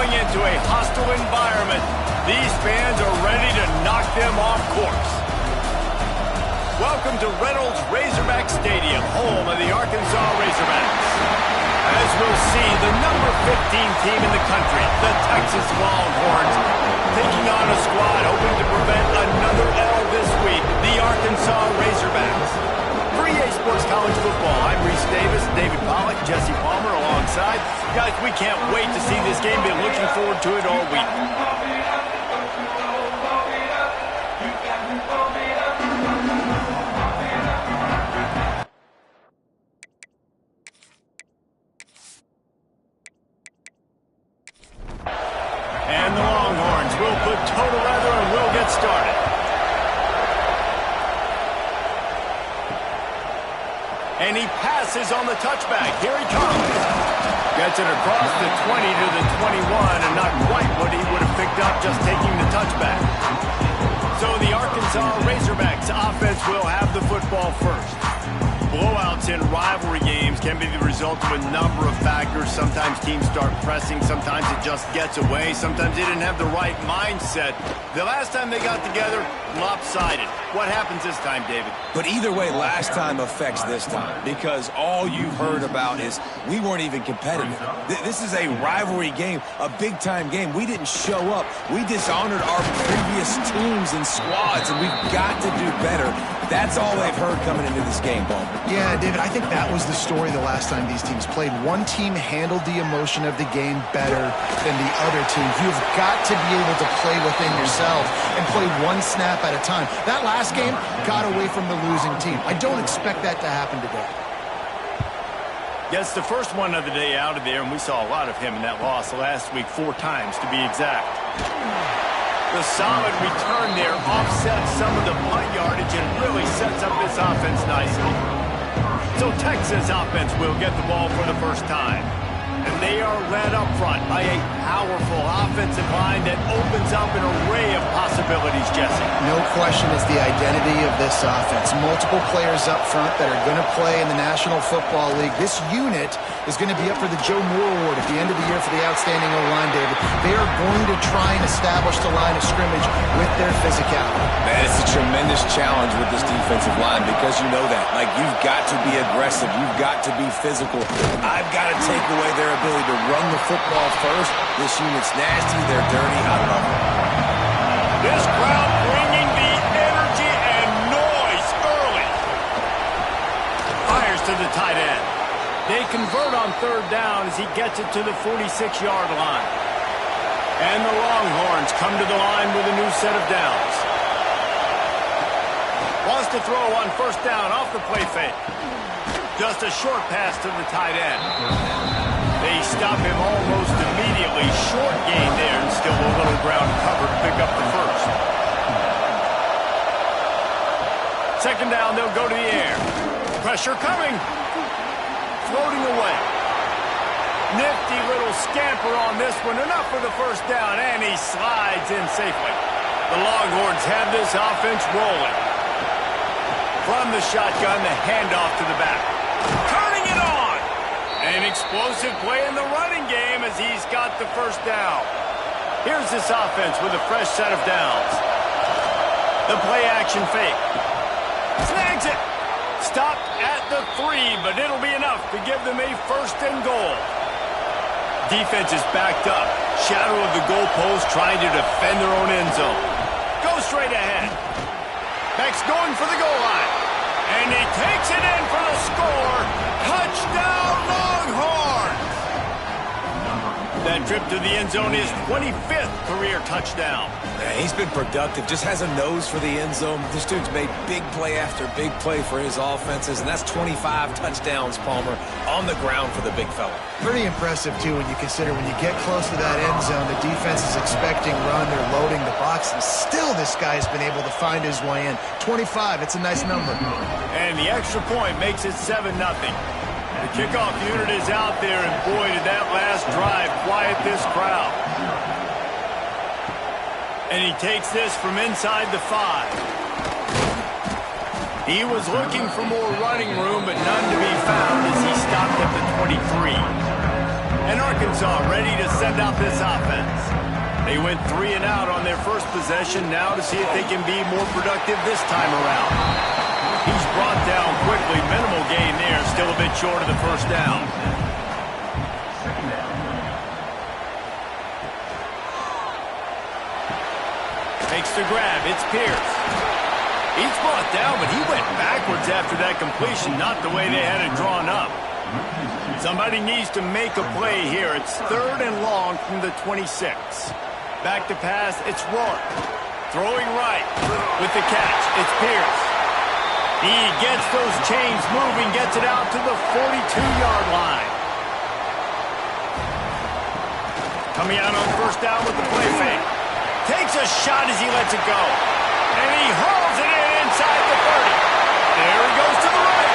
Going into a hostile environment, these fans are ready to knock them off course. Welcome to Reynolds Razorback Stadium, home of the Arkansas Razorbacks. As we'll see, the number 15 team in the country, the Texas Longhorns, taking on a squad hoping to prevent another L this week, the Arkansas Razorbacks. For EA Sports College Football, I'm Reese Davis, David Pollack, Jesse Palmer alongside. Guys, we can't wait to see this game. Been looking forward to it all week. And the Longhorns will put toe together and we'll get started. And he passes on the touchback. Here he comes. Gets it across the 20 to the 21, and not quite what he would have picked up just taking the touchback. So the Arkansas Razorbacks offense will have the football first. Blowouts in rivalry games can be the result of a number of factors. Sometimes teams start pressing. Sometimes it just gets away. Sometimes they didn't have the right mindset. The last time they got together, lopsided. What happens this time, David? But either way, last time affects this time, because all you've heard about is we weren't even competitive. This is a rivalry game, a big-time game. We didn't show up. We dishonored our previous teams and squads, and we've got to do better. That's all they've heard coming into this game, Paul. Yeah, David, I think that was the story the last time these teams played. One team handled the emotion of the game better than the other team. You've got to be able to play within yourself and play one snap at a time. That last game got away from the losing team. I don't expect that to happen today. Gets the first one of the day out of there, and we saw a lot of him in that loss last week, 4 times to be exact. The solid return there offsets some of the punt yardage and really sets up this offense nicely. So Texas offense will get the ball for the first time. And they are led up front by a powerful offensive line that opens up an array of possibilities, Jesse. No question it's the identity of this offense. Multiple players up front that are going to play in the National Football League. This unit is going to be up for the Joe Moore Award at the end of the year for the outstanding O-line, David. They are going to try and establish the line of scrimmage with their physicality. Man, it's a tremendous challenge with this defensive line because you know that. Like, you've got to be aggressive. You've got to be physical. I've got to take away their ability to run the football first. This unit's nasty. They're dirty. I love it. This crowd bringing the energy and noise early. Fires to the tight end. They convert on 3rd down as he gets it to the 46-yard line. And the Longhorns come to the line with a new set of downs. Wants to throw on 1st down off the play fake. Just a short pass to the tight end. They stop him almost immediately. Short gain there and still a little ground cover to pick up the first. 2nd down, they'll go to the air. Pressure coming. Floating away. Nifty little scamper on this one. Enough for the 1st down, and he slides in safely. The Longhorns have this offense rolling. From the shotgun, the handoff to the back. Turning it on! An explosive play in the running game as he's got the 1st down. Here's this offense with a fresh set of downs. The play action fake. Snags it! Stopped at the 3, but it'll be enough to give them a 1st and goal. Defense is backed up. Shadow of the goalpost trying to defend their own end zone. Go straight ahead. Beck's going for the goal line. And he takes it in for the score. Touchdown, Longhorns! That trip to the end zone is 25th career touchdown. Yeah, he's been productive, just has a nose for the end zone. This dude's made big play after big play for his offenses, and that's 25 touchdowns, Palmer, on the ground for the big fella. Pretty impressive, too, when you consider when you get close to that end zone, the defense is expecting run, they're loading the box, and still this guy's been able to find his way in. 25, it's a nice number. And the extra point makes it 7-0. The kickoff unit is out there, and boy, did that last drive quiet this crowd. And he takes this from inside the 5. He was looking for more running room, but none to be found as he stopped at the 23. And Arkansas ready to send out this offense. They went 3 and out on their first possession, now to see if they can be more productive this time around. He's brought down quickly, minimal gain there, still a bit short of the first down. Makes the grab, it's Pierce. He's brought down, but he went backwards after that completion, not the way they had it drawn up. Somebody needs to make a play here. It's 3rd and long from the 26. Back to pass, it's Rourke. Throwing right with the catch, it's Pierce. He gets those chains moving, gets it out to the 42-yard line. Coming out on first down with the play fake. Takes a shot as he lets it go. And he hauls it in inside the 30. There he goes to the right.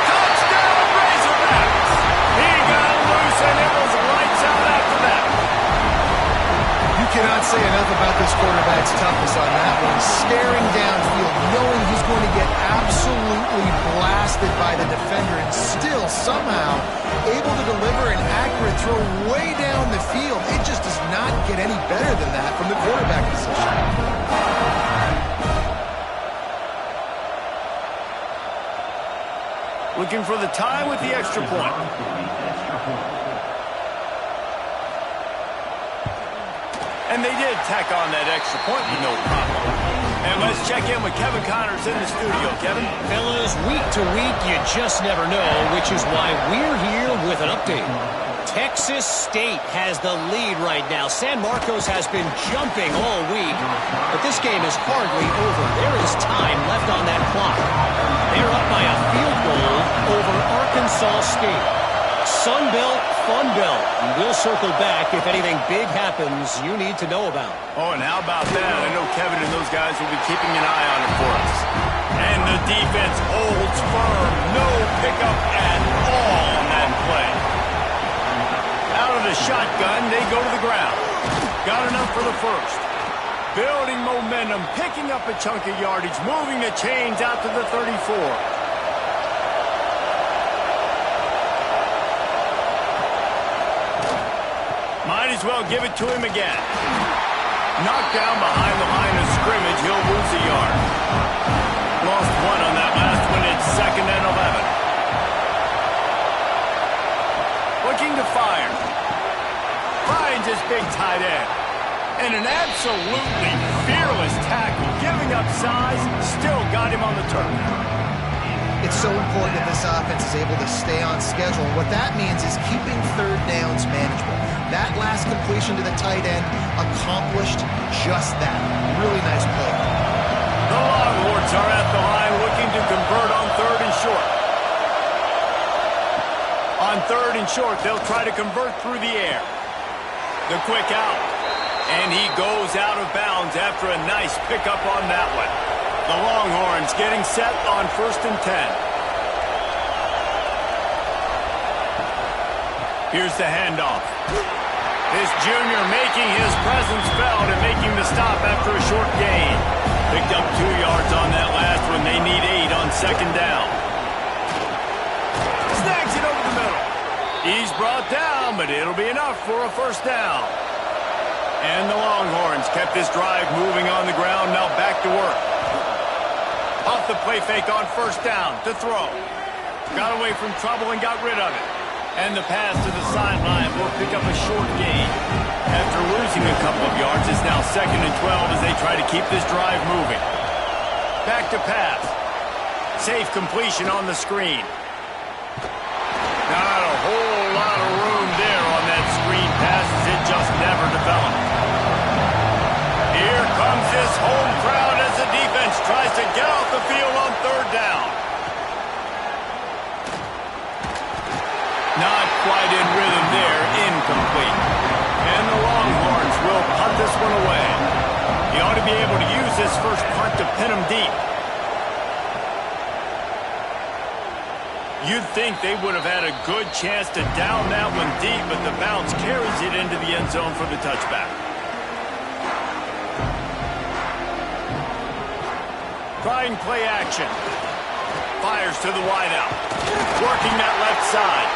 Touchdown, Razorbacks. He got loose, and it was lights out after that. You cannot say enough about this quarterback's toughness on that one. Staring downfield, knowing he's going to get absolutely blasted by the defender, and still somehow able to deliver an accurate throw way down the field. It just does not get any better than that from the quarterback position. Looking for the tie with the extra point. And they did tack on that extra point with no problem. And let's check in with Kevin Connors in the studio. Kevin? Fellas, week to week, you just never know, which is why we're here with an update. Texas State has the lead right now. San Marcos has been jumping all week, but this game is hardly over. There is time left on that clock. They're up by a field goal over Arkansas State. Sun Belt, Fun Belt. We'll circle back if anything big happens you need to know about. Oh, and how about that? I know Kevin and those guys will be keeping an eye on it for us. And the defense holds firm. No pickup at all on that play. Out of the shotgun, they go to the ground. Got enough for the first. Building momentum, picking up a chunk of yardage, moving the chains out to the 34. Might as well give it to him again. Knocked down behind the line of scrimmage, he'll lose a yard. Lost 1 on that last one, it's 2nd and 11. Looking to fire. Finds his big tight end. And an absolutely fearless tackle, giving up size, still got him on the turf. It's so important that this offense is able to stay on schedule. What that means is keeping 3rd downs manageable. That last completion to the tight end accomplished just that. Really nice play. The Longhorns are at the line looking to convert on 3rd and short. On 3rd and short, they'll try to convert through the air. The quick out. And he goes out of bounds after a nice pickup on that one. The Longhorns getting set on 1st and 10. Here's the handoff. This junior making his presence felt and making the stop after a short gain. Picked up 2 yards on that last one. They need 8 on 2nd down. Snags it over the middle. He's brought down, but it'll be enough for a 1st down. And the Longhorns kept this drive moving on the ground, now back to work. Off the play fake on 1st down to throw. Got away from trouble and got rid of it. And the pass to the sideline will pick up a short gain. After losing a couple of yards, it's now 2nd and 12 as they try to keep this drive moving. Back to pass. Safe completion on the screen. Not a whole lot of room there on that screen pass as it just never developed. Here comes this home crowd as the defense tries to get off the field on 3rd down. Not quite in rhythm there, incomplete. And the Longhorns will punt this one away. He ought to be able to use this first punt to pin him deep. You'd think they would have had a good chance to down that one deep, but the bounce carries it into the end zone for the touchback. Trying play action. Fires to the wideout. Working that left side.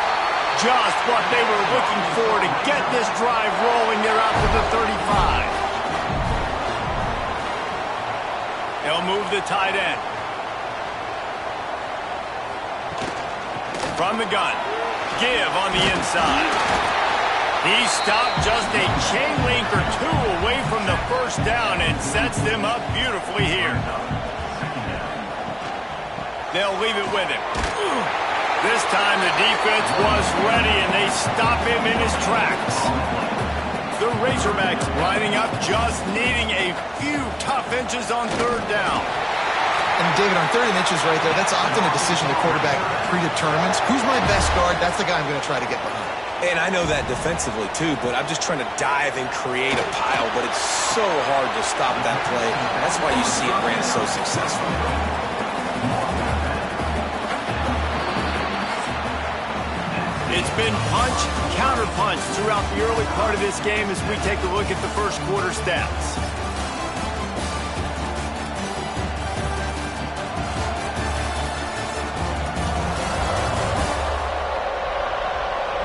Just what they were looking for to get this drive rolling. They're out to the 35. They'll move the tight end. From the gun. Give on the inside. He stopped just a chain link or two away from the first down and sets them up beautifully here. They'll leave it with him. This time the defense was ready and they stop him in his tracks. The Razorbacks lining up, just needing a few tough inches on third down. And David, on 30 inches right there, that's often a decision the quarterback predetermines. Who's my best guard? That's the guy I'm going to try to get behind. And I know that defensively, too, but I'm just trying to dive and create a pile, but it's so hard to stop that play. That's why you see it ran so successfully. It's been punch, counter-punch throughout the early part of this game as we take a look at the first quarter stats.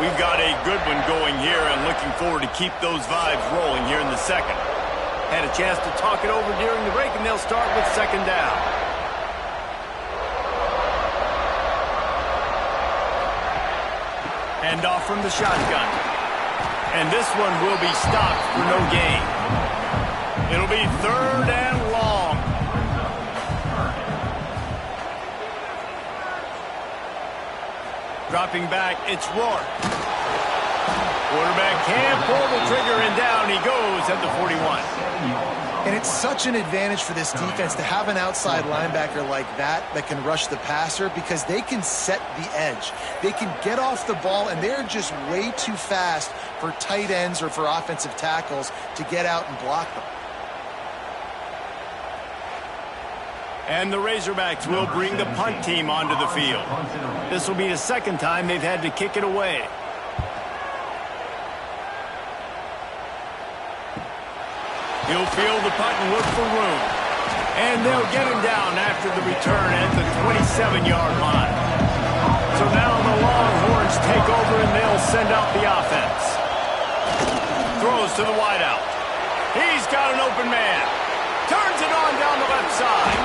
We've got a good one going here and looking forward to keep those vibes rolling here in the second. Had a chance to talk it over during the break, and they'll start with second down. Hand off from the shotgun. And this one will be stopped for no gain. It'll be third and long. Dropping back, it's Rourke. Quarterback can't pull the trigger, and down he goes at the 41. And it's such an advantage for this defense to have an outside linebacker like that can rush the passer because they can set the edge. They can get off the ball, and they're just way too fast for tight ends or for offensive tackles to get out and block them. And the Razorbacks will bring the punt team onto the field. This will be the second time they've had to kick it away. He'll field the punt and look for room. And they'll get him down after the return at the 27-yard line. So now the Longhorns take over and they'll send out the offense. Throws to the wideout. He's got an open man. Turns it on down the left side.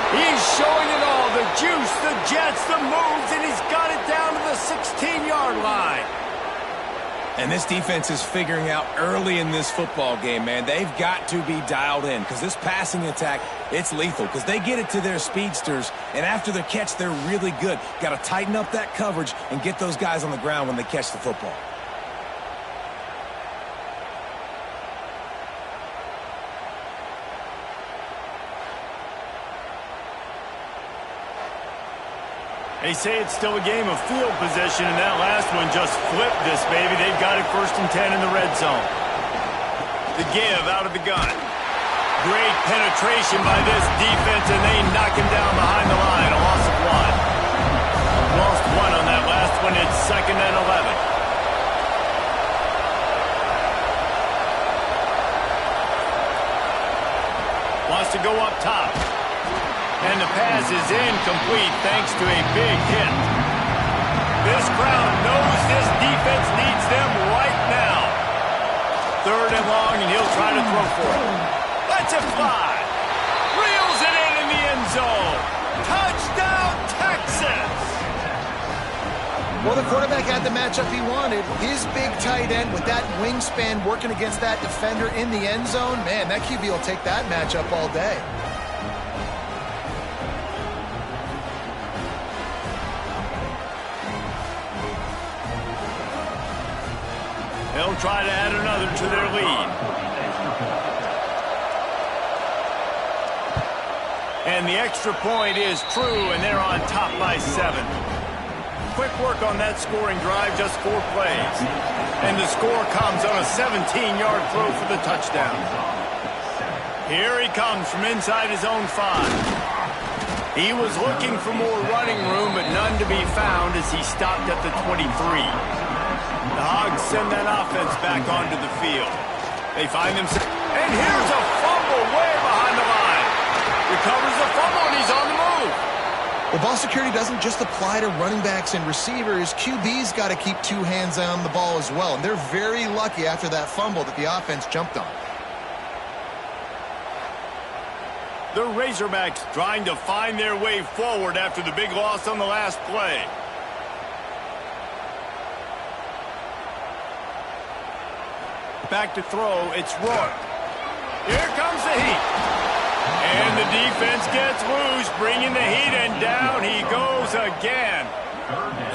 He's showing it all, the juice, the jets, the moves, and he's got it down to the 16-yard line. And this defense is figuring out early in this football game, man. They've got to be dialed in because this passing attack, it's lethal because they get it to their speedsters, and after the catch, they're really good. Got to tighten up that coverage and get those guys on the ground when they catch the football. They say it's still a game of field position, and that last one just flipped this baby. They've got it 1st and 10 in the red zone. The give out of the gun. Great penetration by this defense, and they knock him down behind the line. A loss of 1. Lost 1 on that last one. It's 2nd and 11. Wants to go up top. And the pass is incomplete thanks to a big hit. This crowd knows this defense needs them right now. 3rd and long, and he'll try to throw for it. Lets it fly. Reels it in the end zone. Touchdown, Texas! Well, the quarterback had the matchup he wanted. His big tight end with that wingspan working against that defender in the end zone. Man, that QB will take that matchup all day. They'll try to add another to their lead. And the extra point is true, and they're on top by 7. Quick work on that scoring drive, just 4 plays. And the score comes on a 17-yard throw for the touchdown. Here he comes from inside his own 5. He was looking for more running room, but none to be found as he stopped at the 23. The Hogs send that offense back onto the field. They find themselves, and here's a fumble way behind the line. Recovers the fumble, and he's on the move. Well, ball security doesn't just apply to running backs and receivers. QB's got to keep two hands on the ball as well, and they're very lucky after that fumble that the offense jumped on. The Razorbacks trying to find their way forward after the big loss on the last play. Back to throw, it's Rourke. Here comes the heat. And the defense gets loose, bringing the heat, and down he goes again.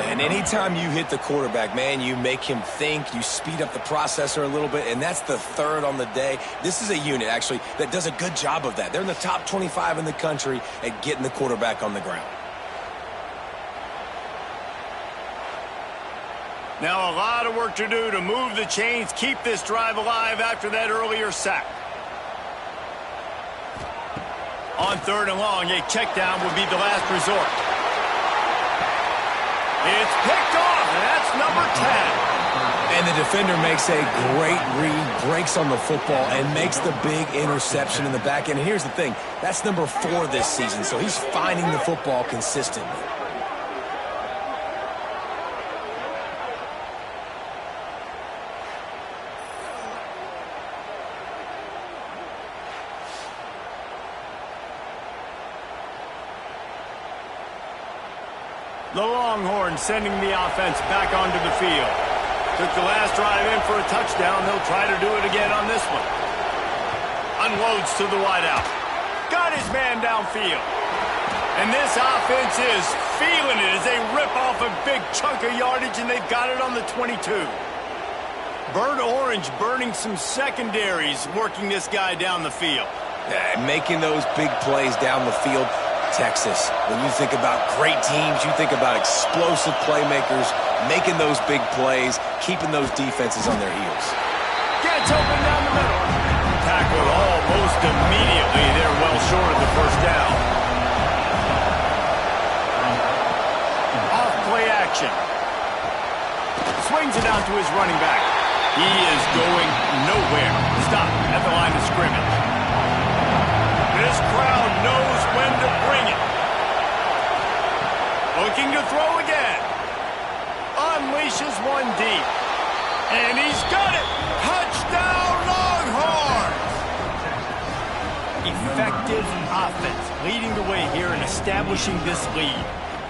And anytime you hit the quarterback, man, you make him think, you speed up the processor a little bit, and that's the third on the day. This is a unit, actually, that does a good job of that. They're in the top 25 in the country at getting the quarterback on the ground. Now a lot of work to do to move the chains, keep this drive alive after that earlier sack. On 3rd and long, a check down would be the last resort. It's picked off, and that's number 10. And the defender makes a great read, breaks on the football, and makes the big interception in the back end. And here's the thing, that's number 4 this season, so he's finding the football consistently. The Longhorns sending the offense back onto the field. Took the last drive in for a touchdown. They'll try to do it again on this one. Unloads to the wideout. Got his man downfield. And this offense is feeling it as they rip off a big chunk of yardage, and they've got it on the 22. Burnt Orange burning some secondaries, working this guy down the field. Yeah, making those big plays down the field. Texas, when you think about great teams, you think about explosive playmakers, making those big plays, keeping those defenses on their heels. Gets open down the middle. Tackled almost immediately. They're well short of the first down. Off play action. Swings it out to his running back. He is going nowhere. Stop at the line of scrimmage. This crowd knows when to bring it. Looking to throw again. Unleashes one deep. And he's got it. Touchdown, Longhorns! Effective offense leading the way here and establishing this lead.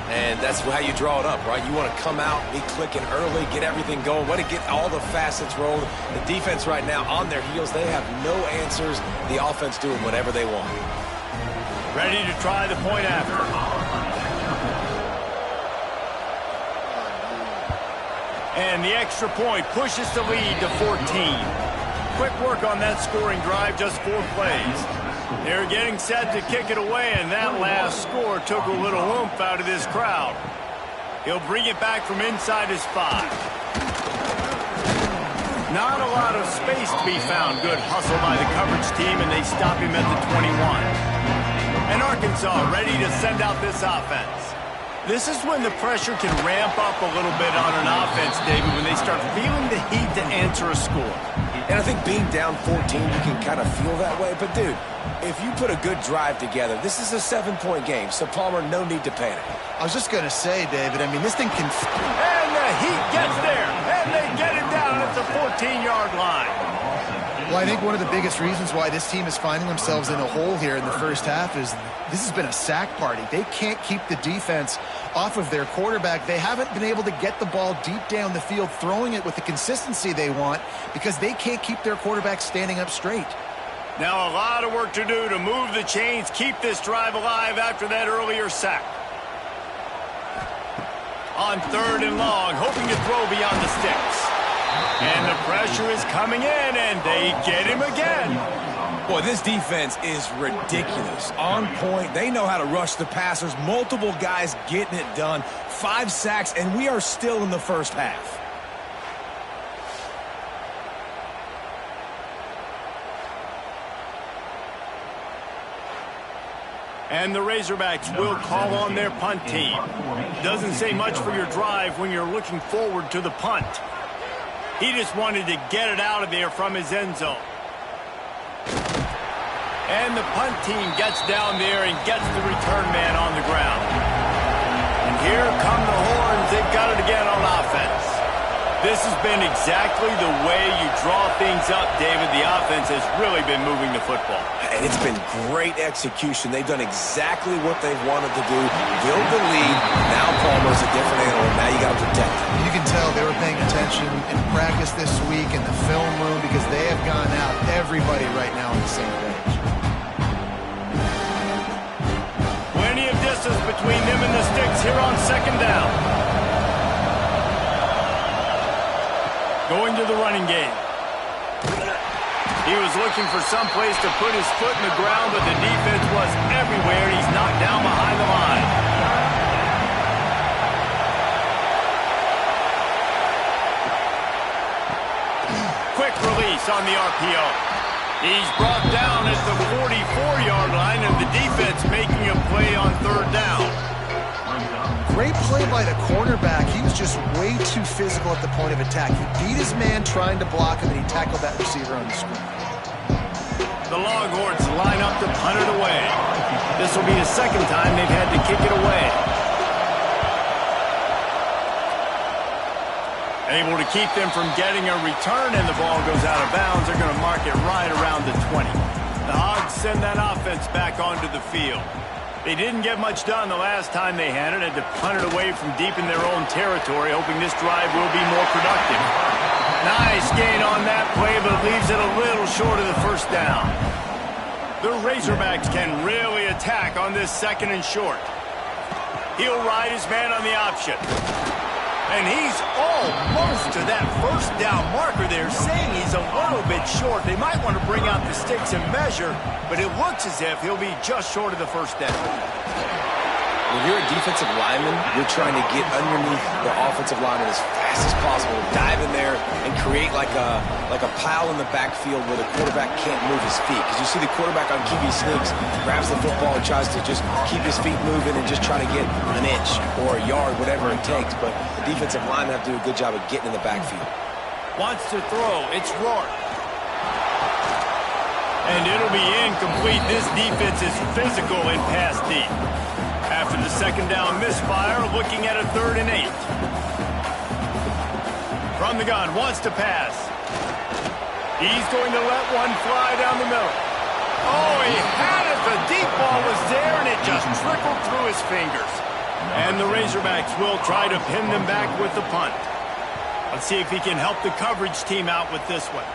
And that's how you draw it up, right? You want to come out, be clicking early, get everything going, want to get all the facets rolling. The defense right now on their heels, they have no answers. The offense doing whatever they want. Ready to try the point after. And the extra point pushes the lead to 14. Quick work on that scoring drive, just 4 plays. They're getting set to kick it away, and that last score took a little oomph out of this crowd. He'll bring it back from inside his 5. Not a lot of space to be found. Good hustle by the coverage team, and they stop him at the 21. And Arkansas ready to send out this offense. This is when the pressure can ramp up a little bit on an offense, David, when they start feeling the heat to answer a score. And I think being down 14, you can kind of feel that way. But, dude, if you put a good drive together, this is a 7-point game. So, Palmer, no need to panic. I was just going to say, David, I mean, this thing can... And the heat gets there, and they get it down at the 14-yard line. Well, I think one of the biggest reasons why this team is finding themselves in a hole here in the first half is this has been a sack party. They can't keep the defense off of their quarterback. They haven't been able to get the ball deep down the field, throwing it with the consistency they want because they can't keep their quarterback standing up straight. Now a lot of work to do to move the chains, keep this drive alive after that earlier sack. On 3rd and long, hoping to throw beyond the sticks. And the pressure is coming in, and they get him again. Boy, this defense is ridiculous. On point. They know how to rush the passers. Multiple guys getting it done. 5 sacks, and we are still in the first half. And the Razorbacks will call on their punt team. Doesn't say much for your drive when you're looking forward to the punt. He just wanted to get it out of there from his end zone. And the punt team gets down there and gets the return man on the ground. Here come the horns. They've got it again on offense. This has been exactly the way you draw things up, David. The offense has really been moving the football. And it's been great execution. They've done exactly what they've wanted to do. Build the lead. Now Palmer's a different animal. Now you got to protect him. You can tell they were paying attention in practice this week in the film room because they have gone out, everybody right now on the same page. Plenty of distance between them and the sticks here on second down. Going to the running game. He was looking for some place to put his foot in the ground, but the defense was everywhere, and he's knocked down behind the line. Quick release on the RPO. He's brought down at the 44-yard line, and the defense making a play on third down. Great play by the cornerback. He was just way too physical at the point of attack. He beat his man trying to block him, and he tackled that receiver on the screen. The Longhorns line up to punt it away. This will be the second time they've had to kick it away. Able to keep them from getting a return, and the ball goes out of bounds. They're going to mark it right around the 20. The Hogs send that offense back onto the field. They didn't get much done the last time they had it. Had to punt it away from deep in their own territory, hoping this drive will be more productive. Nice gain on that play, but leaves it a little short of the first down. The Razorbacks can really attack on this second and short. He'll ride his man on the option. And he's almost to that first down marker there, saying he's a little bit short. They might want to bring out the sticks and measure, but it looks as if he'll be just short of the first down. When you're a defensive lineman, you're trying to get underneath the offensive lineman as fast as possible, dive in there and create like a pile in the backfield where the quarterback can't move his feet. Because you see the quarterback on QB sneaks, grabs the football and tries to just keep his feet moving and just try to get an inch or a yard, whatever it takes. But the defensive linemen have to do a good job of getting in the backfield. Wants to throw. It's Rourke. And it'll be incomplete. This defense is physical in pass deep. After the second down misfire, looking at a 3rd and 8. From the gun, wants to pass. He's going to let one fly down the middle. Oh, he had it. The deep ball was there, and it just trickled through his fingers. And the Razorbacks will try to pin them back with the punt. Let's see if he can help the coverage team out with this one.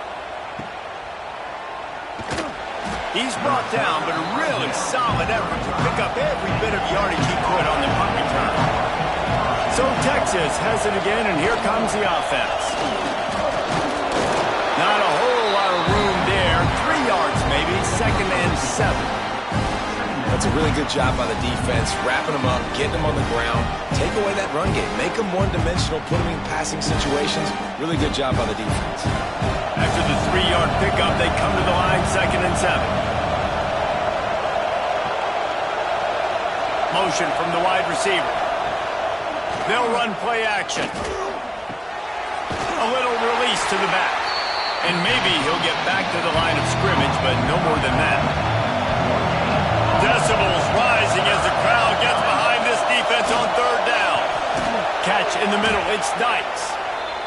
He's brought down, but a really solid effort to pick up every bit of yardage he could on the punt return. So Texas has it again, and here comes the offense. Not a whole lot of room there. 3 yards maybe, 2nd and 7. That's a really good job by the defense, wrapping them up, getting them on the ground, take away that run game, make them one-dimensional, put them in passing situations. Really good job by the defense. After the 3-yard pickup, they come to the line, 2nd and 7. Motion from the wide receiver. They'll run play action. A little release to the back. And maybe he'll get back to the line of scrimmage, but no more than that. Decibels rising as the crowd gets behind this defense on 3rd down. Catch in the middle, it's Dykes.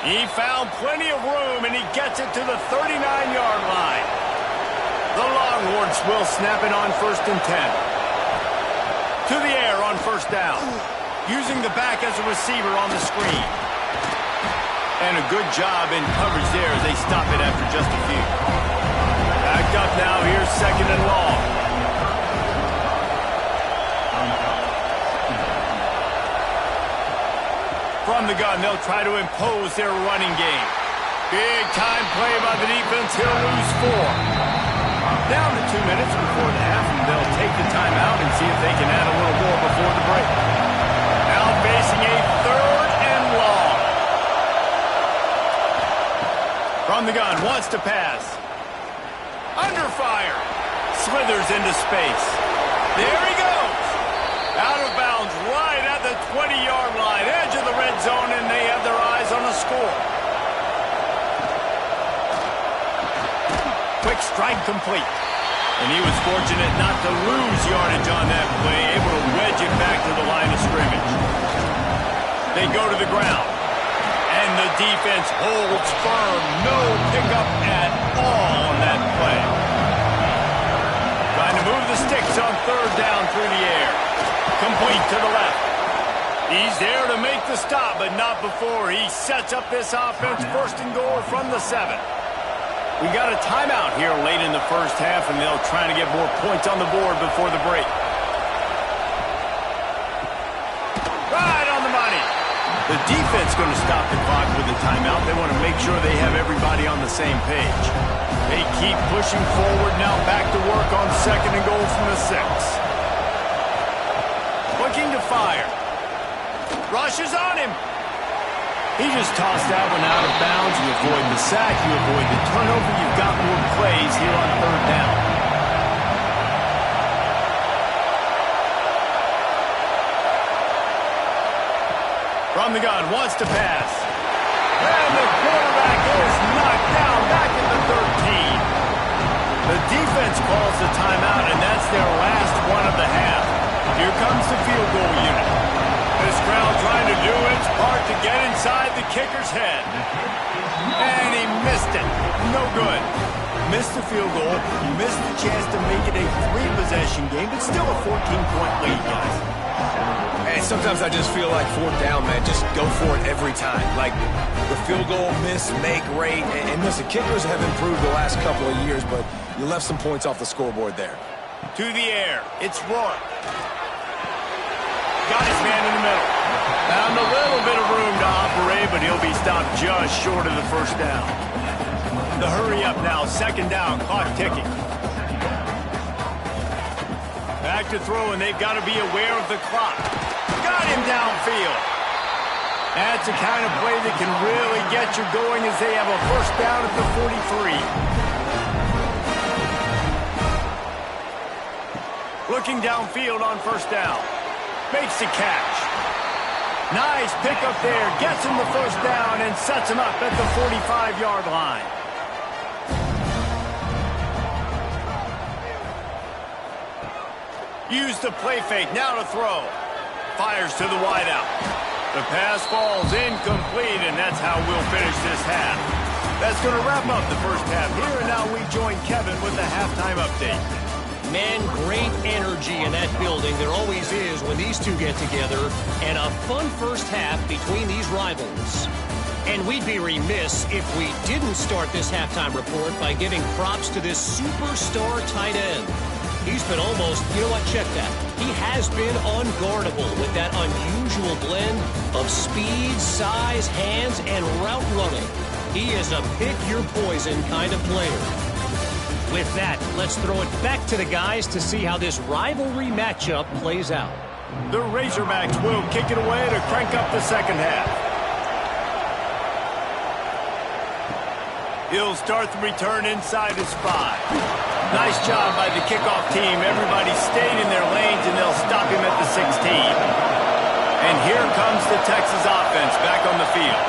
He found plenty of room, and he gets it to the 39-yard line. The Longhorns will snap it on 1st and 10. To the air on 1st down. Using the back as a receiver on the screen. And a good job in coverage there as they stop it after just a few. Backed up now, here's 2nd and long. From the gun, they'll try to impose their running game. Big time play by the defense. He'll lose 4. Down to 2 minutes before the half, and they'll take the timeout and see if they can add a little more before the break. Now facing a 3rd and long. From the gun, wants to pass. Under fire. Slithers into space. There he goes. Out of bounds right at the 20-yard line. Edge of the red zone, and they have their eyes on a score. Quick strike complete. And he was fortunate not to lose yardage on that play, able to wedge it back to the line of scrimmage. They go to the ground. And the defense holds firm. No pickup at all on that play. Trying to move the sticks on third down through the air. Complete to the left. He's there to make the stop, but not before he sets up this offense. First and goal from the 7. We got a timeout here late in the first half, and they'll try to get more points on the board before the break. Right on the money. The defense going to stop the clock with the timeout. They want to make sure they have everybody on the same page. They keep pushing forward now, back to work on second and goal from the 6. Looking to fire. Rushes on him. He just tossed that one out of bounds. You avoid the sack, you avoid the turnover. You've got more plays here on third down. From the gun, wants to pass. And the quarterback is knocked down back at the 13. The defense calls the timeout, and that's their last one of the half. Here comes the field goal unit. This crowd trying to do its part to get inside the kicker's head. And he missed it. No good. Missed the field goal. Missed the chance to make it a 3-possession game, but still a 14-point lead, guys. And sometimes I just feel like fourth down, man. Just go for it every time. Like the field goal, miss, make, rate. And listen, kickers have improved the last couple of years, but you left some points off the scoreboard there. To the air. It's Rourke. Got his man in the middle. Found a little bit of room to operate, but he'll be stopped just short of the first down. The hurry up now. Second down. Clock ticking. Back to throw, and they've got to be aware of the clock. Got him downfield. That's the kind of play that can really get you going as they have a first down at the 43. Looking downfield on first down. Makes the catch. Nice pickup there. Gets him the first down and sets him up at the 45-yard line. Use the play fake. Now to throw. Fires to the wideout. The pass falls incomplete, and that's how we'll finish this half. That's going to wrap up the first half here, and now we join Kevin with the halftime update. Man, great energy in that building. There always is when these two get together. And a fun first half between these rivals. And we'd be remiss if we didn't start this halftime report by giving props to this superstar tight end. He's been almost, you know what, check that. He has been unguardable with that unusual blend of speed, size, hands, and route running. He is a pick-your-poison kind of player. With that, let's throw it back to the guys to see how this rivalry matchup plays out. The Razorbacks will kick it away to crank up the second half. He'll start the return inside his 5. Nice job by the kickoff team. Everybody stayed in their lanes, and they'll stop him at the 16. And here comes the Texas offense back on the field.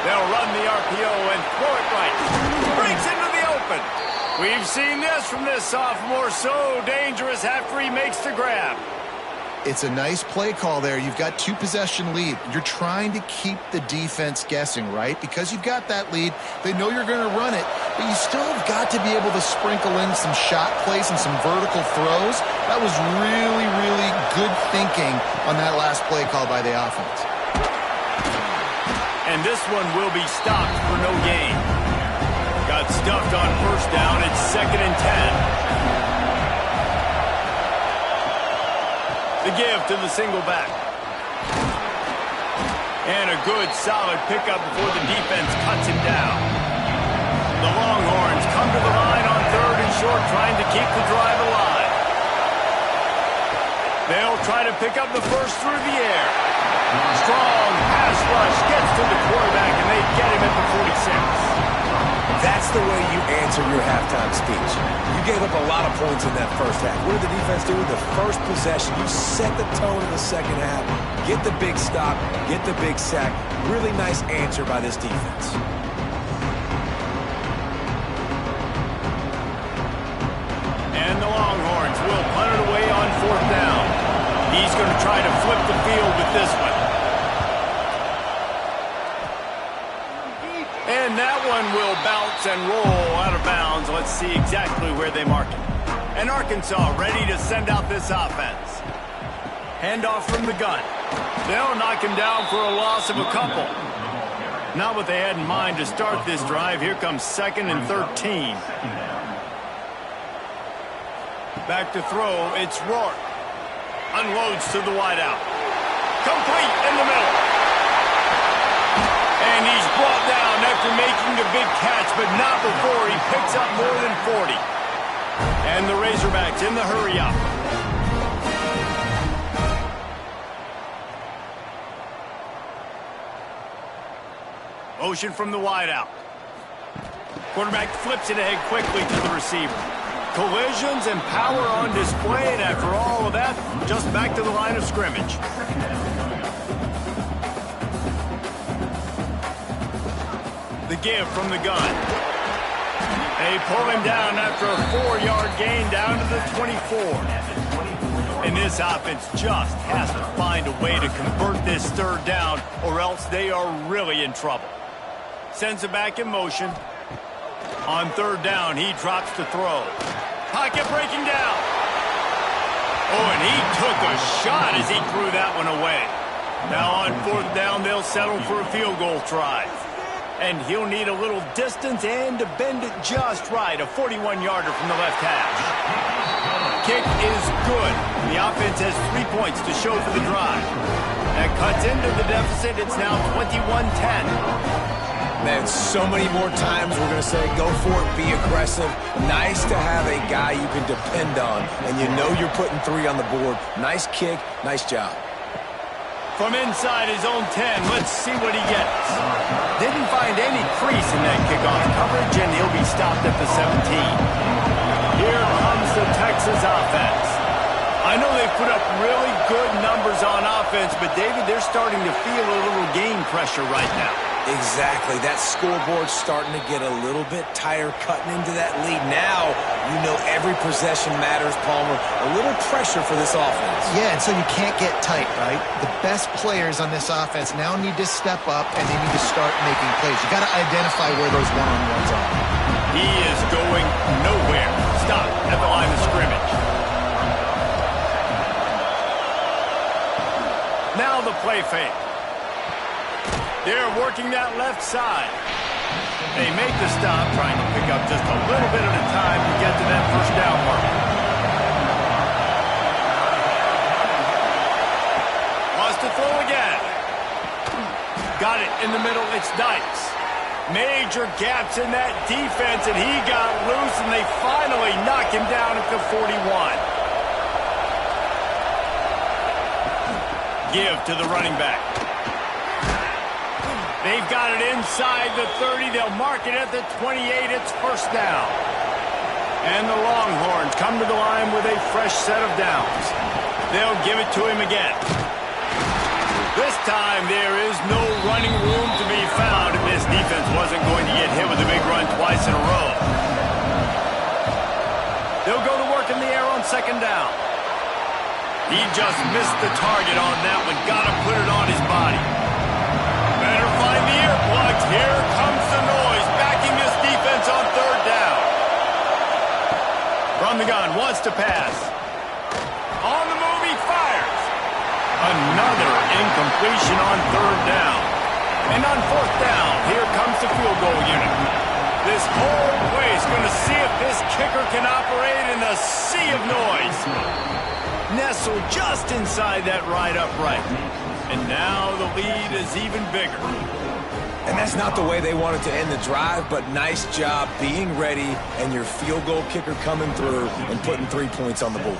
They'll run the RPO and throw it right. Breaks into the open. We've seen this from this sophomore. So dangerous after he makes the grab. It's a nice play call there. You've got 2-possession lead. You're trying to keep the defense guessing, right? Because you've got that lead. They know you're going to run it, but you still have got to be able to sprinkle in some shot plays and some vertical throws. That was really, really good thinking on that last play call by the offense. And this one will be stopped for no gain. Got stuffed on first down. It's 2nd and 10. The give to the single back. And a good, solid pickup before the defense cuts him down. The Longhorns come to the line on 3rd and short, trying to keep the drive alive. They'll try to pick up the first through the air. Strong pass rush gets to the quarterback, and they get him at the 46. That's the way you answer your halftime speech. You gave up a lot of points in that first half. What did the defense do? The first possession, you set the tone in the second half. Get the big stop, get the big sack. Really nice answer by this defense. And the Longhorns will punt it away on 4th down. He's going to try to flip the field with this one. And that one will bounce and roll out of bounds. Let's see exactly where they mark it. And Arkansas ready to send out this offense. Handoff from the gun. They'll knock him down for a loss of a couple. Not what they had in mind to start this drive. Here comes 2nd and 13. Back to throw. It's Rourke. Unloads to the wideout. Complete in the middle. And he's brought down after making the big catch, but not before he picks up more than 40. And the Razorbacks in the hurry-up. Motion from the wideout. Quarterback flips it ahead quickly to the receiver. Collisions and power on display, and after all of that, just back to the line of scrimmage. The give from the gun. They pull him down after a 4-yard gain down to the 24. And this offense just has to find a way to convert this 3rd down, or else they are really in trouble. Sends it back in motion. On 3rd down, he drops to throw. Pocket breaking down. Oh, and he took a shot as he threw that one away. Now on 4th down, they'll settle for a field goal try. And he'll need a little distance and to bend it just right. A 41-yarder from the left hash. Kick is good. The offense has 3 points to show for the drive. That cuts into the deficit. It's now 21-10. Man, so many more times we're going to say, go for it, be aggressive. Nice to have a guy you can depend on, and you know you're putting 3 on the board. Nice kick, nice job. From inside his own 10, let's see what he gets. Didn't find any crease in that kickoff coverage, and he'll be stopped at the 17. Here comes the Texas offense. I know they've put up really good numbers on offense, but David, they're starting to feel a little game pressure right now. Exactly. That scoreboard's starting to get a little bit tired cutting into that lead. Now, you know every possession matters, Palmer. A little pressure for this offense. Yeah, and so you can't get tight, right? The best players on this offense now need to step up, and they need to start making plays. You got to identify where those one-on-ones are. He is going nowhere. Stop at the line of scrimmage. Now the play fake. They're working that left side. They make the stop, trying to pick up just a little bit at a time to get to that 1st down mark. Wants to throw again. Got it in the middle. It's Dykes. Major gaps in that defense, and he got loose, and they finally knock him down at the 41. Give to the running back. They've got it inside the 30. They'll mark it at the 28. It's 1st down. And the Longhorns come to the line with a fresh set of downs. They'll give it to him again. This time there is no running room to be found, and this defense wasn't going to get hit with a big run twice in a row. They'll go to work in the air on 2nd down. He just missed the target on that one. Got to put it on his body. Better find the earplugs. Here comes the noise, backing this defense on 3rd down. From the gun, wants to pass. On the move, he fires. Another incompletion on 3rd down. And on 4th down, here comes the field goal unit. This whole place going to see if this kicker can operate in a sea of noise. Nestled just inside that right upright. And now the lead is even bigger. And that's not the way they wanted to end the drive, but nice job being ready and your field goal kicker coming through and putting 3 points on the board.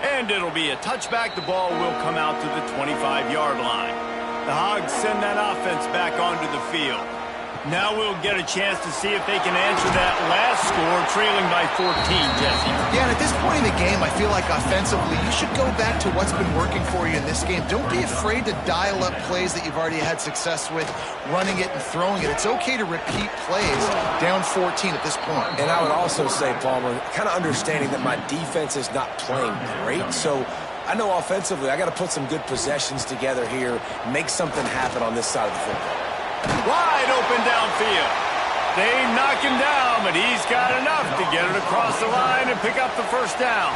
And it'll be a touchback. The ball will come out to the 25-yard line. The Hogs send that offense back onto the field. Now we'll get a chance to see if they can answer that last score, trailing by 14, Jesse. Yeah, and at this point in the game, I feel like offensively, you should go back to what's been working for you in this game. Don't be afraid to dial up plays that you've already had success with, running it and throwing it. It's okay to repeat plays down 14 at this point. And I would also say, Palmer, kind of understanding that my defense is not playing great, so I know offensively I got to put some good possessions together here, make something happen on this side of the football. Wide open downfield. They knock him down, but he's got enough to get it across the line and pick up the first down.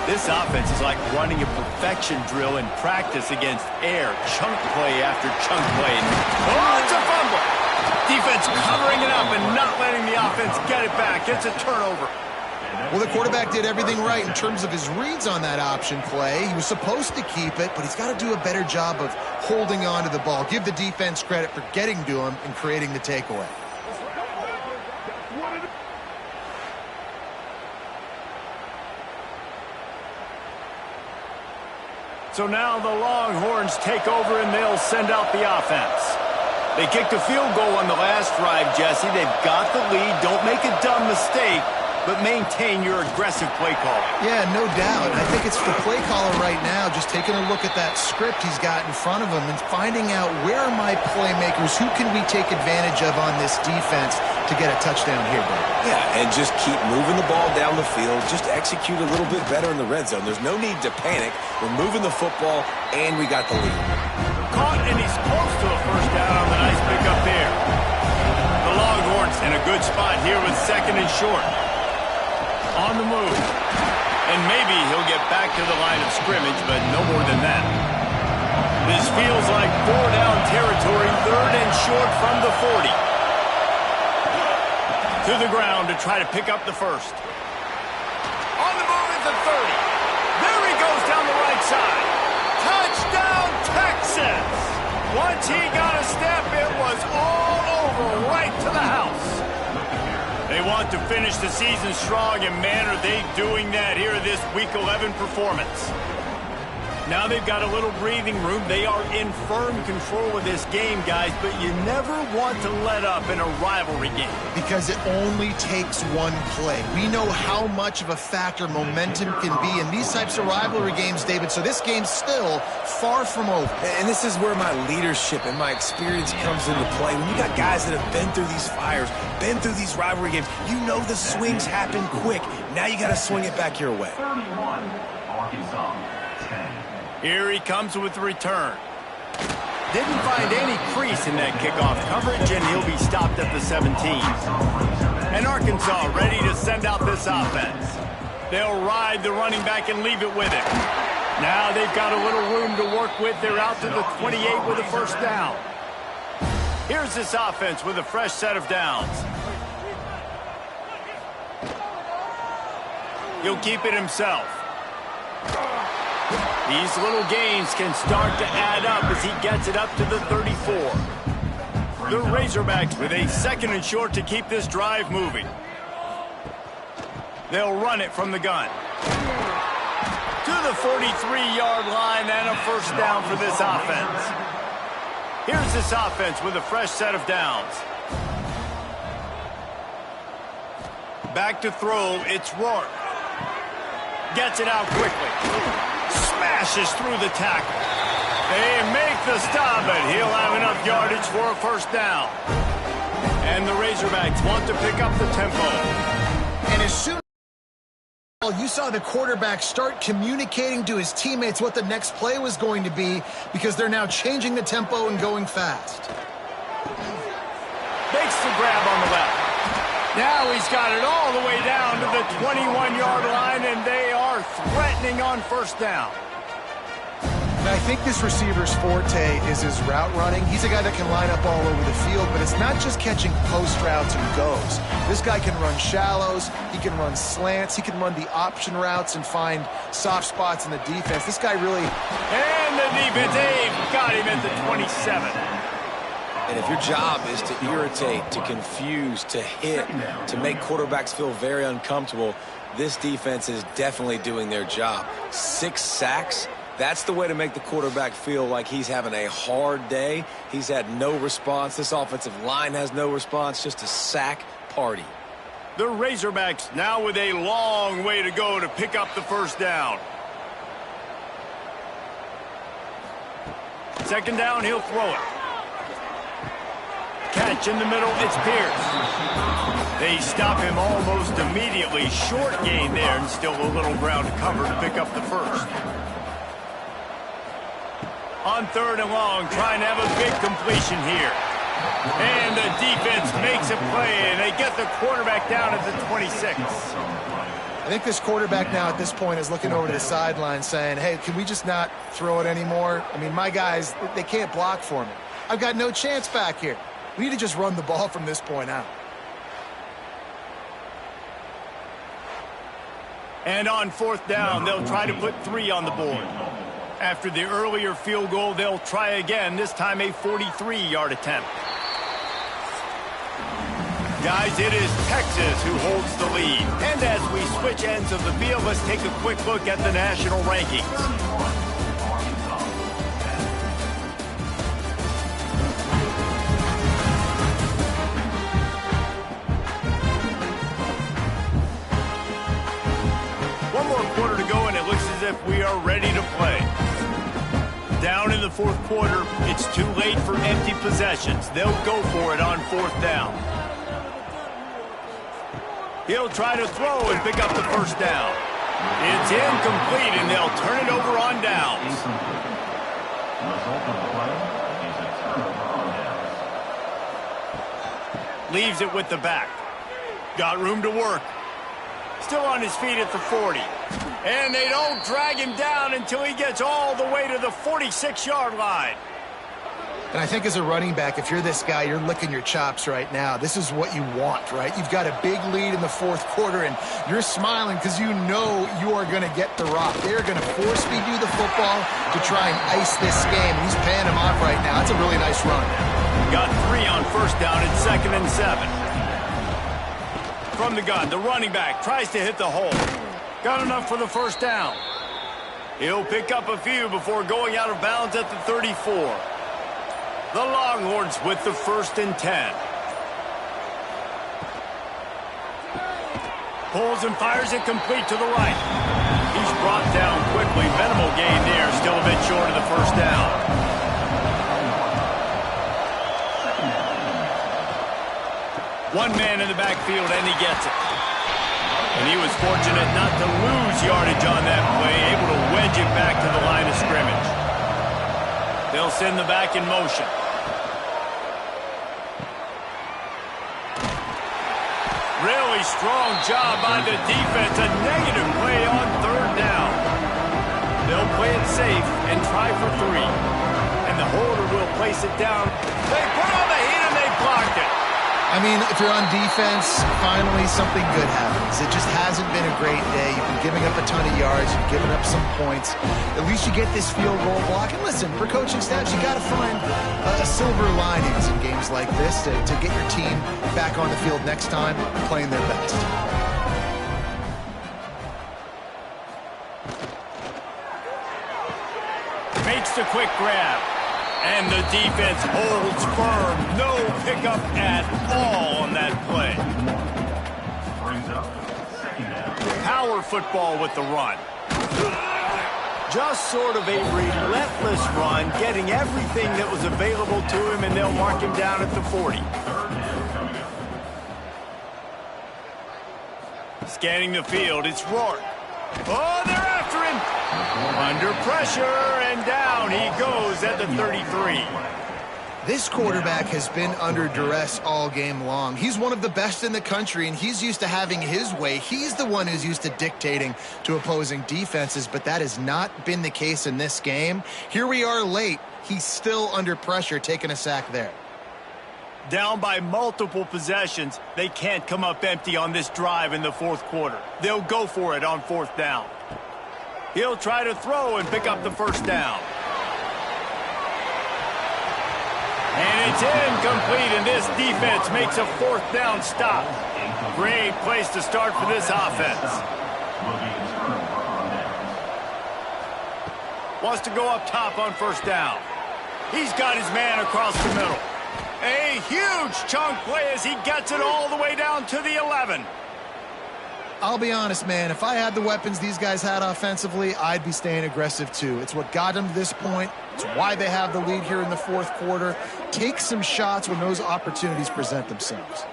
This offense is like running a perfection drill in practice against air. Chunk play after chunk play. Oh, it's a fumble. Defense covering it up and not letting the offense get it back. It's a turnover. Well, the quarterback did everything right in terms of his reads on that option play. He was supposed to keep it, but he's got to do a better job of holding on to the ball. Give the defense credit for getting to him and creating the takeaway. So now the Longhorns take over and they'll send out the offense. They kicked a field goal on the last drive, Jesse. They've got the lead. Don't make a dumb mistake, but maintain your aggressive play call. Yeah, no doubt. I think it's the play caller right now just taking a look at that script he's got in front of him and finding out where are my playmakers, who can we take advantage of on this defense to get a touchdown here, Brad. Yeah, and just keep moving the ball down the field. Just execute a little bit better in the red zone. There's no need to panic. We're moving the football, and we got the lead. Caught, and he's close to a first down on the nice pickup there. The Longhorns in a good spot here with second and short. On the move. And maybe he'll get back to the line of scrimmage, but no more than that. This feels like 4-down territory, third and short from the 40. To the ground to try to pick up the first. On the move at the 30. There he goes down the right side. Touchdown, Texas! Once he got a step, it was all over, right to the house. They want to finish the season strong, and man, are they doing that here this Week 11 performance. Now they've got a little breathing room. They are in firm control of this game, guys, but you never want to let up in a rivalry game. Because it only takes one play. We know how much of a factor momentum can be in these types of rivalry games, David, so this game's still far from over. And this is where my leadership and my experience comes into play. When you got guys that have been through these fires, been through these rivalry games, you know the swings happen quick. Now you got to swing it back your way. 31, Arkansas, 10. Here he comes with the return. Didn't find any crease in that kickoff coverage, and he'll be stopped at the 17. And Arkansas ready to send out this offense. They'll ride the running back and leave it with it. Now they've got a little room to work with. They're out to the 28 with a first down. Here's this offense with a fresh set of downs. He'll keep it himself. These little gains can start to add up as he gets it up to the 34. The Razorbacks with a second and short to keep this drive moving. They'll run it from the gun. To the 43-yard line and a first down for this offense. Here's this offense with a fresh set of downs. Back to throw, it's Rourke. Gets it out quickly. Smashes through the tackle. They make the stop, but he'll have enough yardage for a first down. And the Razorbacks want to pick up the tempo. And as soon as you saw the quarterback start communicating to his teammates what the next play was going to be, because they're now changing the tempo and going fast. Makes the grab on the left. Now he's got it all the way down to the 21-yard line, and they are threatening on first down. And I think this receiver's forte is his route running. He's a guy that can line up all over the field, but it's not just catching post routes and goes. This guy can run shallows, he can run slants, he can run the option routes and find soft spots in the defense. This guy really... And the defense, they've got him at the 27. And if your job is to irritate, to confuse, to hit, to make quarterbacks feel very uncomfortable, this defense is definitely doing their job. 6 sacks That's the way to make the quarterback feel like he's having a hard day. He's had no response. This offensive line has no response, just a sack party. The Razorbacks now with a long way to go to pick up the first down. Second down, he'll throw it. Catch in the middle, it's Pierce. They stop him almost immediately. Short gain there and still a little ground to cover to pick up the first. On third and long, trying to have a big completion here. And the defense makes a play, and they get the quarterback down at the 26. I think this quarterback now at this point is looking over to the sideline saying, hey, can we just not throw it anymore? I mean, my guys, they can't block for me. I've got no chance back here. We need to just run the ball from this point out. And on fourth down, they'll try to put 3 on the board. After the earlier field goal, they'll try again, this time a 43-yard attempt. Guys, it is Texas who holds the lead. And as we switch ends of the field, let's take a quick look at the national rankings. One more quarter to go, and it looks as if we are ready to play. Down in the fourth quarter, it's too late for empty possessions. They'll go for it on fourth down. He'll try to throw and pick up the first down. It's incomplete, and they'll turn it over on downs. Leaves it with the back. Got room to work. Still on his feet at the 40. And they don't drag him down until he gets all the way to the 46-yard line. And I think as a running back, if you're this guy, you're licking your chops right now. This is what you want, right? You've got a big lead in the fourth quarter, and you're smiling because you know you are going to get the rock. They're going to force-feed you the football to try and ice this game. He's paying him off right now. That's a really nice run. Got 3 on first down at 2nd and 7. From the gun, the running back tries to hit the hole. Got enough for the first down. He'll pick up a few before going out of bounds at the 34. The Longhorns with the 1st and 10. Pulls and fires it complete to the right. He's brought down quickly. Minimal gain there, still a bit short of the first down. One man in the backfield, and he gets it. And he was fortunate not to lose yardage on that play, able to wedge it back to the line of scrimmage. They'll send the back in motion. Really strong job by the defense. A negative play on third down. They'll play it safe and try for 3. And the holder will place it down. They put on the heat and they blocked it. I mean, if you're on defense, finally something good happens. It just hasn't been a great day. You've been giving up a ton of yards. You've given up some points. At least you get this field goal block. And listen, for coaching staffs, you got to find silver linings in games like this to get your team back on the field next time playing their best. Makes the quick grab. And the defense holds firm. No pickup at all on that play. Power football with the run. Just sort of a relentless run, getting everything that was available to him, and they'll mark him down at the 40. Scanning the field, it's Rourke. Oh, they're after him. Under pressure, and down he goes at the 33. This quarterback has been under duress all game long. He's one of the best in the country, and he's used to having his way. He's the one who's used to dictating to opposing defenses, but that has not been the case in this game. Here we are late. He's still under pressure, taking a sack there. Down by multiple possessions, they can't come up empty on this drive in the fourth quarter. They'll go for it on fourth down. He'll try to throw and pick up the first down. And it's incomplete, and this defense makes a fourth down stop. Great place to start for this offense. Wants to go up top on first down. He's got his man across the middle. A huge chunk play as he gets it all the way down to the 11. I'll be honest, man. If I had the weapons these guys had offensively, I'd be staying aggressive too. It's what got them to this point. It's why they have the lead here in the fourth quarter. Take some shots when those opportunities present themselves.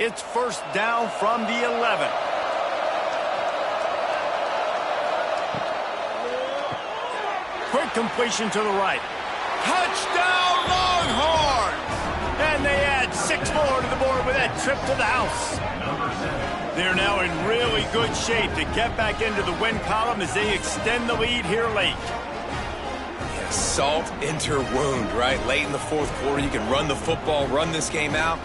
It's first down from the 11. Quick completion to the right. Touchdown, Longhorns! And they add 6 more to the board with that trip to the house. They're now in really good shape to get back into the win column as they extend the lead here late. Yeah, salt into wound, right? Late in the fourth quarter, you can run the football, run this game out.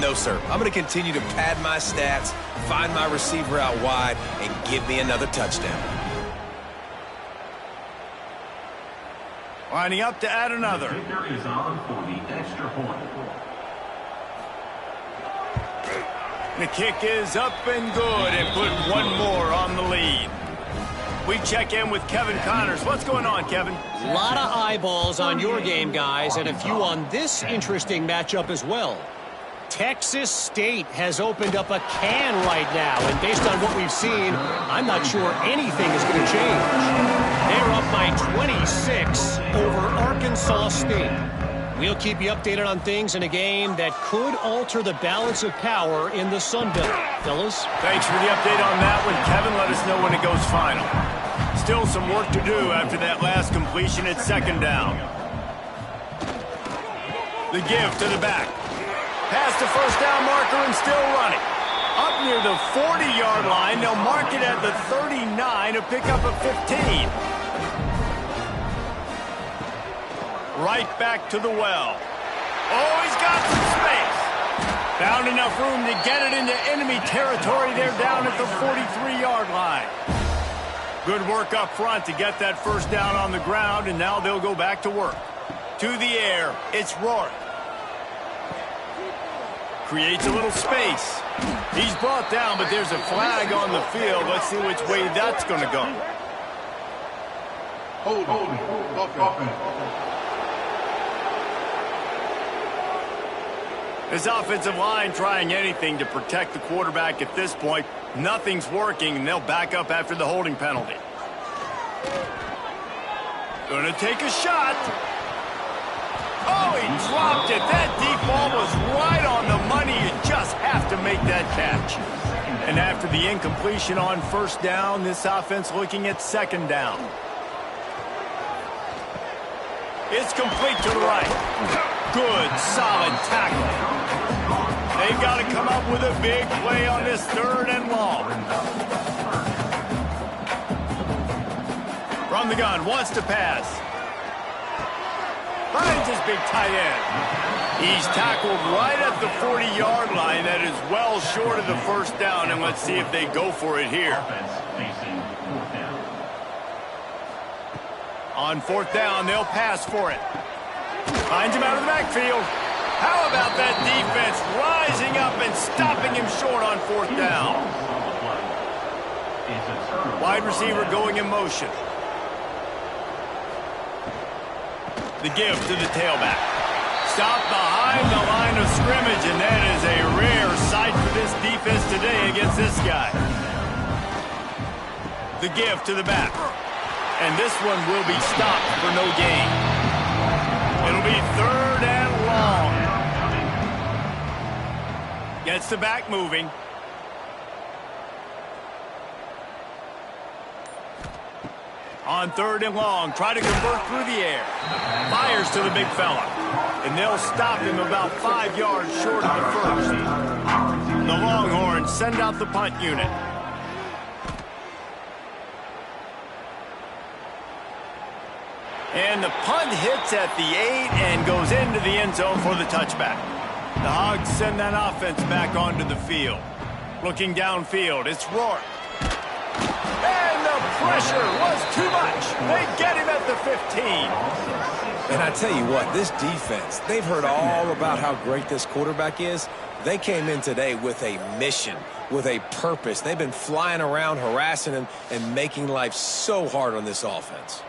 No, sir. I'm going to continue to pad my stats, find my receiver out wide, and give me another touchdown. Lining up to add another. Victor is on for the extra point. The kick is up and good and put one more on the lead. We check in with Kevin Connors. What's going on, Kevin? A lot of eyeballs on your game, guys, and a few on this interesting matchup as well. Texas State has opened up a can right now, and based on what we've seen, I'm not sure anything is going to change. They're up by 26 over Arkansas State. We'll keep you updated on things in a game that could alter the balance of power in the Sun Belt. Fellas? Thanks for the update on that one, Kevin. Let us know when it goes final. Still some work to do after that last completion at second down. The give to the back. Past the first down marker and still running. Up near the 40-yard line, they'll mark it at the 39 to pick up a 15. Right back to the well. Oh, he's got some space. Found enough room to get it into enemy territory. They're down at the 43-yard line. Good work up front to get that first down on the ground, and now they'll go back to work. To the air, it's Rourke. Creates a little space. He's brought down, but there's a flag on the field. Let's see which way that's going to go. Hold on. This offensive line trying anything to protect the quarterback at this point. Nothing's working, and they'll back up after the holding penalty. Gonna take a shot. Oh, he dropped it. That deep ball was right on the money. You just have to make that catch. And after the incompletion on first down, this offense looking at second down. It's complete to the right. Good, solid tackle. They've got to come up with a big play on this third and long. From the gun, wants to pass. Finds his big tight end. He's tackled right at the 40-yard line. That is well short of the first down, and let's see if they go for it here. On fourth down, they'll pass for it. Finds him out of the backfield. How about that defense rising up and stopping him short on fourth down? Wide receiver going in motion. The give to the tailback. Stop behind the line of scrimmage, and that is a rare sight for this defense today against this guy. The give to the back. And this one will be stopped for no gain. It'll be third and long. Gets the back moving. On third and long, try to convert through the air. Fires to the big fella. And they'll stop him about 5 yards short of the first. The Longhorns send out the punt unit. And the punt hits at the 8 and goes into the end zone for the touchback. The Hogs send that offense back onto the field. Looking downfield, it's Rourke. And the pressure was too much. They get him at the 15. And I tell you what, this defense, they've heard all about how great this quarterback is. They came in today with a mission, with a purpose. They've been flying around, harassing him, and making life so hard on this offense.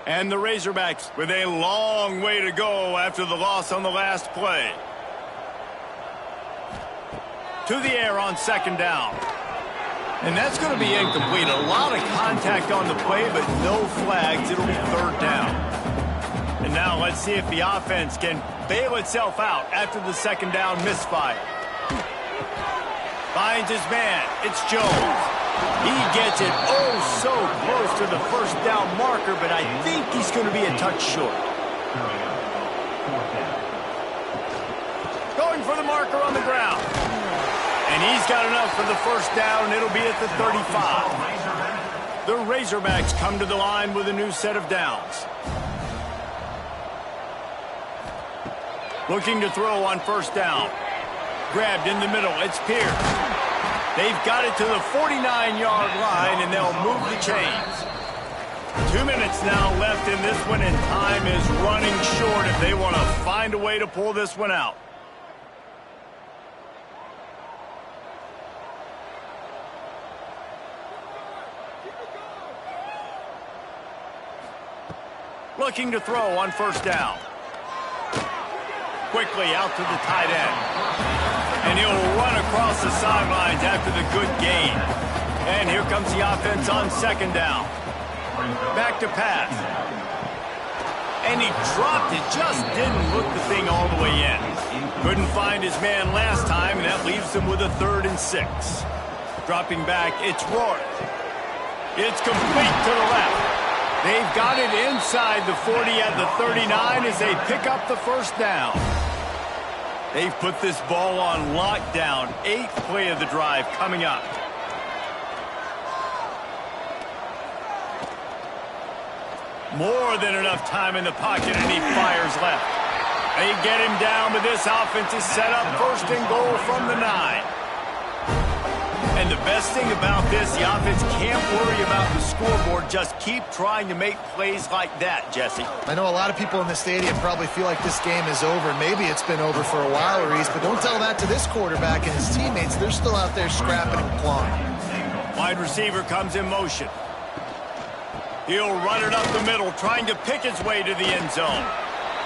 And the Razorbacks with a long way to go after the loss on the last play. To the air on second down. And that's going to be incomplete. A lot of contact on the play, but no flags. It'll be third down. And now let's see if the offense can bail itself out after the second down misfire. Finds his man. It's Jones. He gets it so close to the first down marker, but I think he's going to be a touch short. Going for the marker on the ground. And he's got enough for the first down. It'll be at the 35. The Razorbacks come to the line with a new set of downs. Looking to throw on first down. Grabbed in the middle. It's Pierce. They've got it to the 49-yard line, and they'll move the chains. 2 minutes now left in this one, and time is running short if they want to find a way to pull this one out. Looking to throw on first down. Quickly out to the tight end. And he'll run across the sidelines after the good gain. And here comes the offense on second down. Back to pass. And he dropped it, just didn't look the thing all the way in. Couldn't find his man last time, and that leaves him with a 3rd and 6. Dropping back, it's Rourke. It's complete to the left. They've got it inside the 40 at the 39 as they pick up the first down. They've put this ball on lockdown. 8th play of the drive coming up. More than enough time in the pocket, and he fires left. They get him down, but this offense is set up 1st and goal from the 9. And the best thing about this, the offense can't worry about the scoreboard. Just keep trying to make plays like that, Jesse. I know a lot of people in the stadium probably feel like this game is over. Maybe it's been over for a while, Reese, but don't tell that to this quarterback and his teammates. They're still out there scrapping and clawing. Wide receiver comes in motion. He'll run it up the middle, trying to pick his way to the end zone.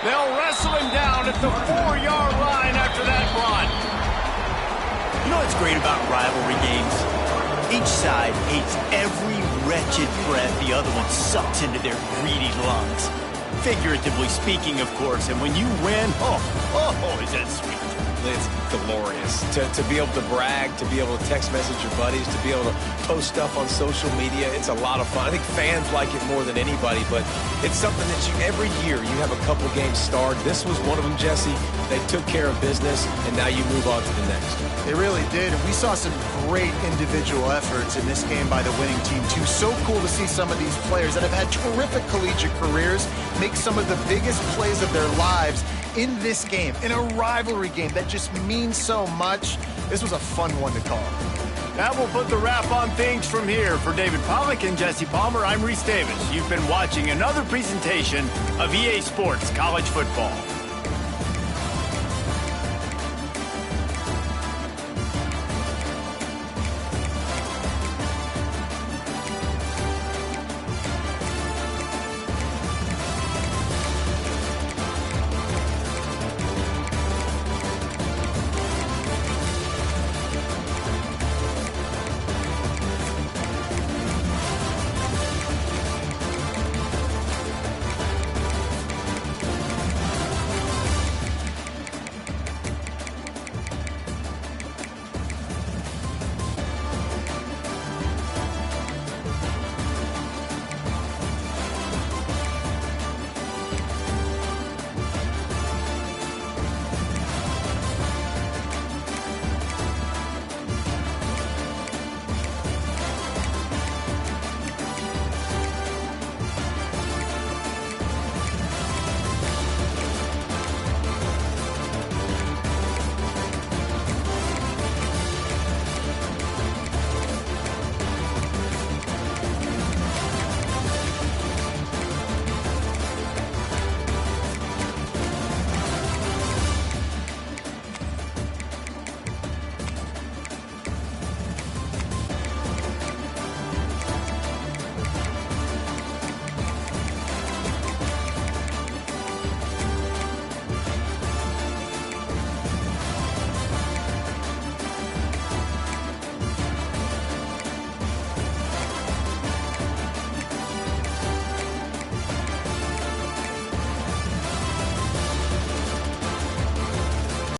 They'll wrestle him down at the 4-yard line after that run. You know what's great about rivalry games? Each side hates every wretched breath the other one sucks into their greedy lungs. Figuratively speaking, of course, and when you win, is that sweet. It's glorious. To be able to brag, to be able to text message your buddies, to be able to post stuff on social media, it's a lot of fun. I think fans like it more than anybody, but it's something that every year you have a couple games starred. This was one of them, Jesse. They took care of business, and now you move on to the next. They really did, and we saw some great individual efforts in this game by the winning team, too. So cool to see some of these players that have had terrific collegiate careers make some of the biggest plays of their lives in this game, in a rivalry game that just means so much. This was a fun one to call. That will put the wrap on things from here. For David Pollack and Jesse Palmer, I'm Reese Davis. You've been watching another presentation of EA Sports College Football.